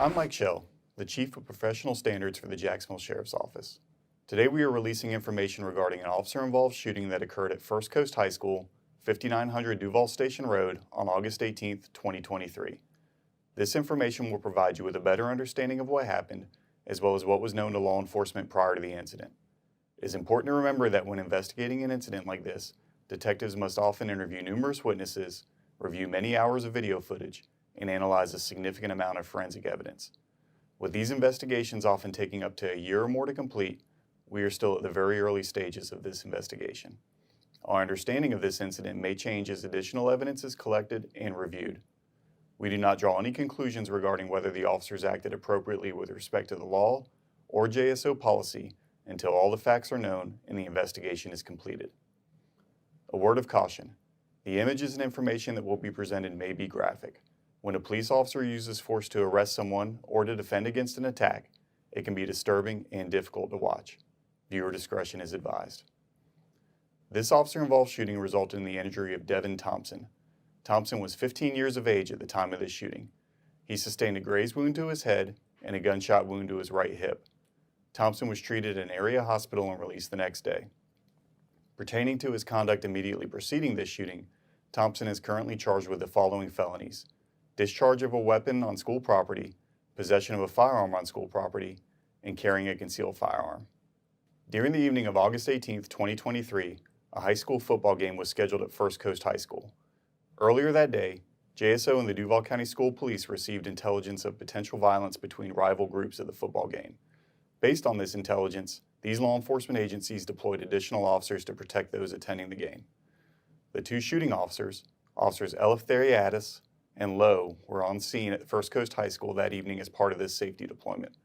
I'm Mike Schell, the Chief of Professional Standards for the Jacksonville Sheriff's Office. Today we are releasing information regarding an officer-involved shooting that occurred at First Coast High School, 5900 Duval Station Road on August 18, 2023. This information will provide you with a better understanding of what happened, as well as what was known to law enforcement prior to the incident. It is important to remember that when investigating an incident like this, detectives must often interview numerous witnesses, review many hours of video footage, and analyze a significant amount of forensic evidence. With these investigations often taking up to a year or more to complete, we are still at the very early stages of this investigation. Our understanding of this incident may change as additional evidence is collected and reviewed. We do not draw any conclusions regarding whether the officers acted appropriately with respect to the law or JSO policy until all the facts are known and the investigation is completed. A word of caution: the images and information that will be presented may be graphic. When a police officer uses force to arrest someone or to defend against an attack, it can be disturbing and difficult to watch. Viewer discretion is advised. This officer-involved shooting resulted in the injury of Devin Thompson. Thompson was 15 years of age at the time of this shooting. He sustained a graze wound to his head and a gunshot wound to his right hip. Thompson was treated at an area hospital and released the next day. Pertaining to his conduct immediately preceding this shooting, Thompson is currently charged with the following felonies: discharge of a weapon on school property, possession of a firearm on school property, and carrying a concealed firearm. During the evening of August 18, 2023, a high school football game was scheduled at First Coast High School. Earlier that day, JSO and the Duval County School Police received intelligence of potential violence between rival groups at the football game. Based on this intelligence, these law enforcement agencies deployed additional officers to protect those attending the game. The two shooting officers, Officers Eleftheriadis and Lowe, were on scene at First Coast High School that evening as part of this safety deployment.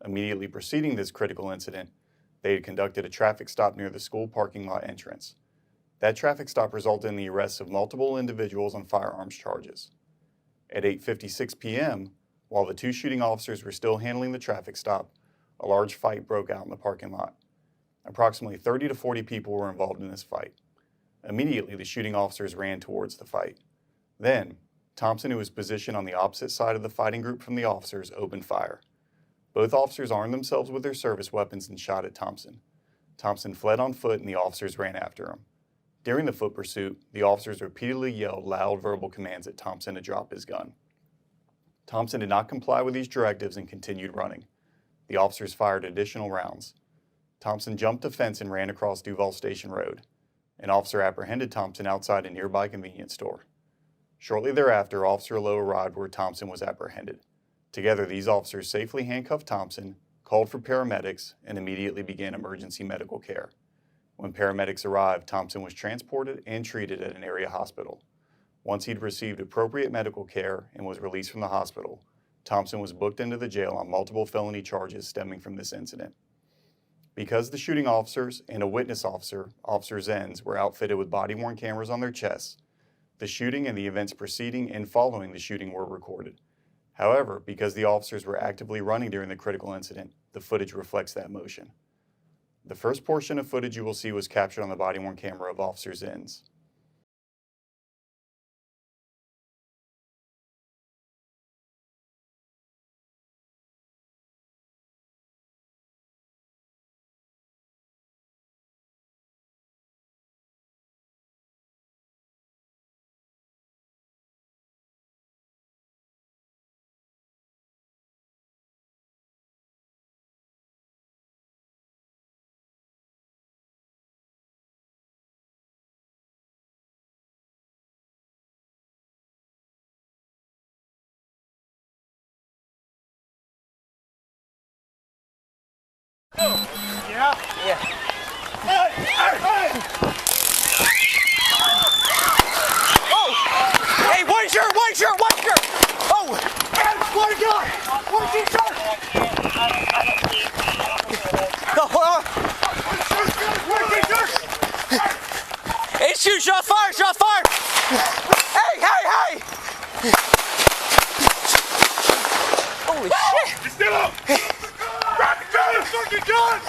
Immediately preceding this critical incident, they had conducted a traffic stop near the school parking lot entrance. That traffic stop resulted in the arrest of multiple individuals on firearms charges. At 8:56 p.m., while the two shooting officers were still handling the traffic stop, a large fight broke out in the parking lot. Approximately 30 to 40 people were involved in this fight. Immediately, the shooting officers ran towards the fight. Then, Thompson, who was positioned on the opposite side of the fighting group from the officers, opened fire. Both officers armed themselves with their service weapons and shot at Thompson. Thompson fled on foot and the officers ran after him. During the foot pursuit, the officers repeatedly yelled loud verbal commands at Thompson to drop his gun. Thompson did not comply with these directives and continued running. The officers fired additional rounds. Thompson jumped a fence and ran across Duval Station Road. An officer apprehended Thompson outside a nearby convenience store. Shortly thereafter, Officer Lowe arrived where Thompson was apprehended. Together, these officers safely handcuffed Thompson, called for paramedics, and immediately began emergency medical care. When paramedics arrived, Thompson was transported and treated at an area hospital. Once he'd received appropriate medical care and was released from the hospital, Thompson was booked into the jail on multiple felony charges stemming from this incident. Because the shooting officers and a witness officer, Officer Zenz, were outfitted with body-worn cameras on their chests, the shooting and the events preceding and following the shooting were recorded. However, because the officers were actively running during the critical incident, the footage reflects that motion. The first portion of footage you will see was captured on the body-worn camera of Officer Zenz. Yeah? Yeah. Hey! Hey! Oh! Hey, white shirt! White shirt! White shirt! Oh! Hey, one gun! One t-shirt! One t-shirt! Hey, shoot! Shots fired! Shots fired! Hey! Hey! Hey! Holy shit! Just get up! Grab the gun! Fucking gun!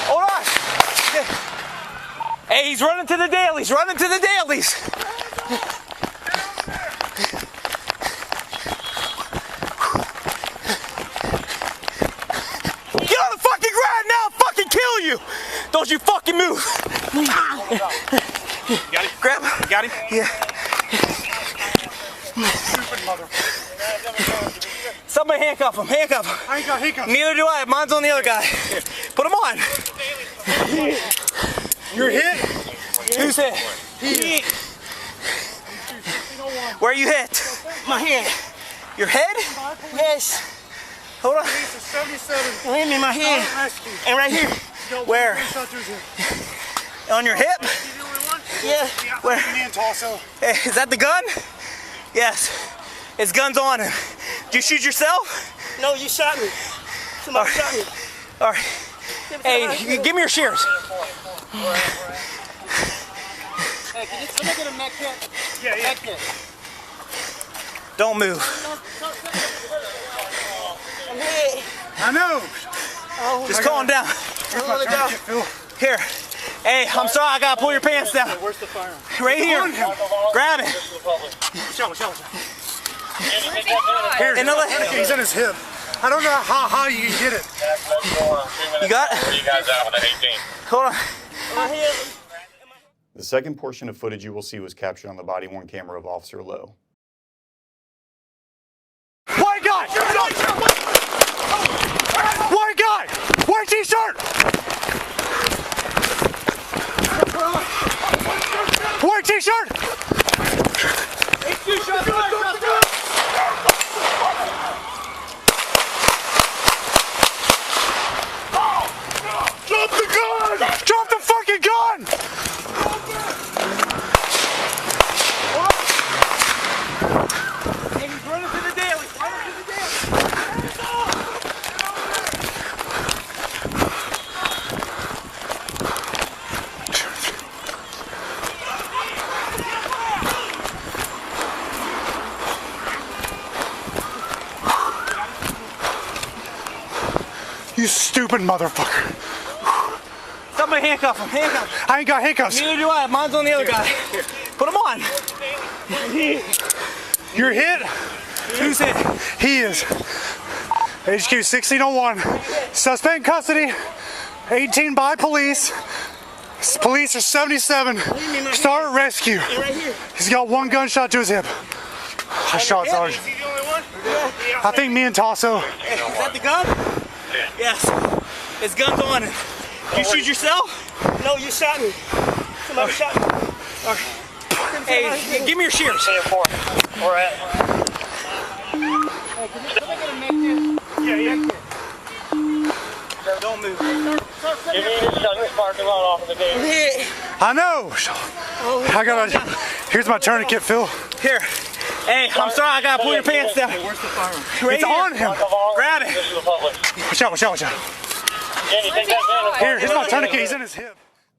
Hold on! Hey, he's running to the dailies! Running to the dailies! move. Got him? Grab him. Got him? Yeah. Stupid mother. Somebody handcuff him. Handcuff him. I ain't got handcuffs. Neither do I. Mine's on the other guy. Put him on. You're hit? Who's hit? He. Where are you hit? My head. Your head? Yes. Hold on. 77. Hit me in my head. Rescue. And right here. Where? On your hip? Yeah. Where? Me and Tasso. Hey, is that the gun? Yes. His gun's on him. Did you shoot yourself? No, you shot me. Somebody shot me. All right. Hey, give me your shears. Hey, can you somebody get a med kit? Yeah, yeah. Med kit. Don't move. I'm hit. I know. Just calm down. Here's my tourniquet, Phil. Here. Hey, I'm sorry, I gotta pull your pants down. Where's the firearm? Right here. Grab it. Show. Here. Another. He's in his hip. I don't know how high you can get it. You got it? Where you guys at with an 18? Hold on. My head. The second portion of footage you will see was captured on the body-worn camera of Officer Lowe. White guy! White guy! White t-shirt! White t-shirt! Drop the gun! Drop the fucking gun! He's running to the daily. Running to the daily. You stupid motherfucker. Somebody handcuff him. Handcuff him. I ain't got handcuffs. Neither do I. Mine's on the other guy. Put him on. You're hit? Who's hit? He is. HQ 1601. Suspect in custody. 18 by police. Police are 77. Start rescue. Right here. He's got one gunshot to his hip. I shot Sarge. Is he the only one? I think me and Tasso. Hey, is that the gun? Yes. His gun's on him. Did you shoot yourself? No, you shot me. Somebody shot me. Hey, give me your shears. We're at. Hey, can you somebody get a med kit? Yeah. Don't move. You need to shut this parking lot off of the gate. Hit. I know. I got a. Here's my tourniquet, Phil. Here. Hey, I'm sorry, I gotta pull your pants down. Where's the firearm? Right It's here. on him. Grab it. This is the public. Watch out. Jenny, take that van. Here's my tourniquet. He's in his hip.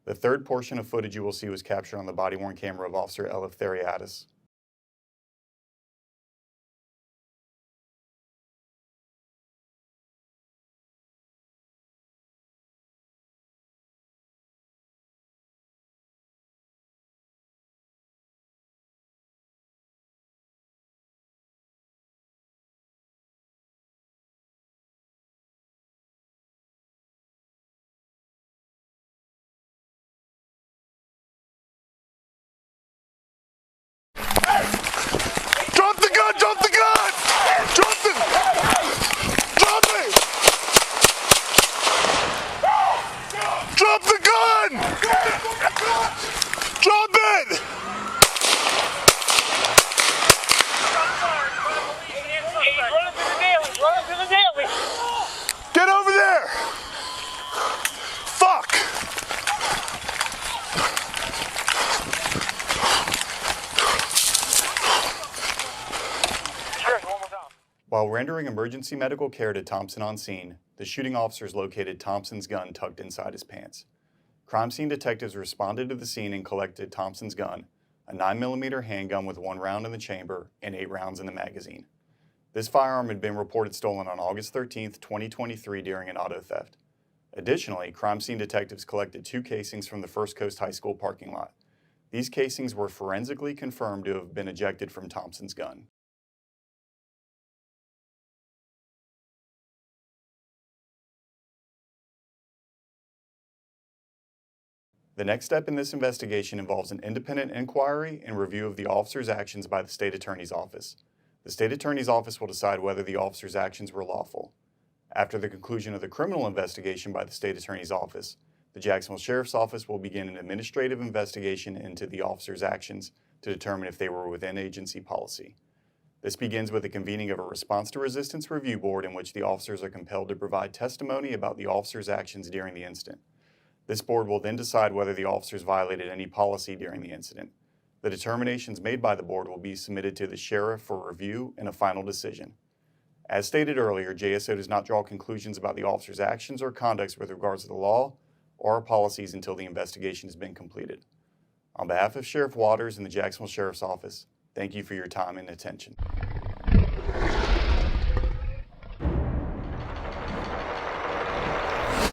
The third portion of footage you will see was captured on the body-worn camera of Officer Eleftheriadis. Drop the gun! Drop the gun! Drop the... Drop it! Drop the gun! Drop it! Run to the daily. Get over there! Fuck! While rendering emergency medical care to Thompson on scene, the shooting officers located Thompson's gun tucked inside his pants. Crime scene detectives responded to the scene and collected Thompson's gun, a 9mm handgun with 1 round in the chamber and 8 rounds in the magazine. This firearm had been reported stolen on August 13, 2023 during an auto theft. Additionally, crime scene detectives collected 2 casings from the First Coast High School parking lot. These casings were forensically confirmed to have been ejected from Thompson's gun. The next step in this investigation involves an independent inquiry and review of the officer's actions by the State Attorney's Office. The State Attorney's Office will decide whether the officer's actions were lawful. After the conclusion of the criminal investigation by the State Attorney's Office, the Jacksonville Sheriff's Office will begin an administrative investigation into the officer's actions to determine if they were within agency policy. This begins with the convening of a response to resistance review board in which the officers are compelled to provide testimony about the officer's actions during the incident. This board will then decide whether the officers violated any policy during the incident. The determinations made by the board will be submitted to the sheriff for review and a final decision. As stated earlier, JSO does not draw conclusions about the officer's actions or conducts with regards to the law or policies until the investigation has been completed. On behalf of Sheriff Waters and the Jacksonville Sheriff's Office, thank you for your time and attention.